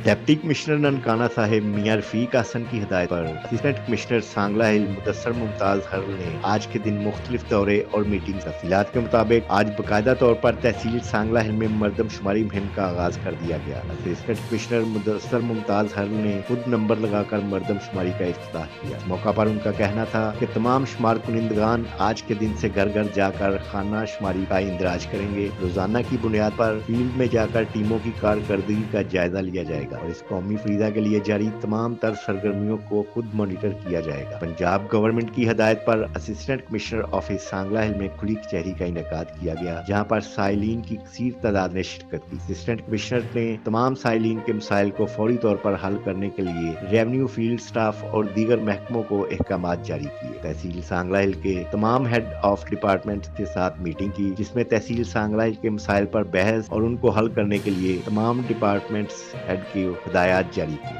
Deputy commissioner Nankana صاحب میاں رفیق احسن کی ہدایت پر اسسٹنٹ کمشنر سانگلہ ہل مدثر ممتاز ہرل نے آج کے دن مختلف دورے اور میٹنگ تفصیلات کے مطابق آج باقاعدہ طور پر تحصیل سانگلہ ہل میں مردم شماری مہم کا آغاز کر دیا گیا۔ اسسٹنٹ کمشنر مدثر ممتاز ہرل نے خود نمبر لگا کر مردم شماری کا افتتاح کیا۔ اس موقع پر ان کا کہنا تھا کہ تمام شمار کنندگان آج کے دن سے گھر گھر جا کر خانہ شماری کا اندراج کریں گے۔ روزانہ کی بنیاد پر فیلڈ میں جا کر ٹیموں کی کارکردگی کا جائزہ لیا جائے گا اور اس قومی فریضہ کے لیے جاری تمام تر سرگرمیوں کو خود مانیٹر کیا جائے گا۔ پنجاب گورنمنٹ کی ہدایت پر اسسٹنٹ کمشنر آفس سانگلہ ہل میں کھلی کچہری کا انعقاد کیا گیا، جہاں پر سائلین کی کثیر تعداد نے شرکت کی۔ اسسٹنٹ کمشنر نے تمام سائلین کے مسائل کو فوری طور پر حل کرنے کے لیے ریونیو، فیلڈ سٹاف اور دیگر محکموں کو احکامات جاری کیے۔ تحصیل سانگلہ ہل کے تمام ہیڈ آف ڈپارٹمنٹ کے ساتھ میٹنگ کی، جس میں تحصیل سانگلہ ہل کے مسائل پر بحث اور ان کو حل کرنے کے لیے تمام ڈپارٹمنٹس ہیڈ کی ہدایات جاری کی۔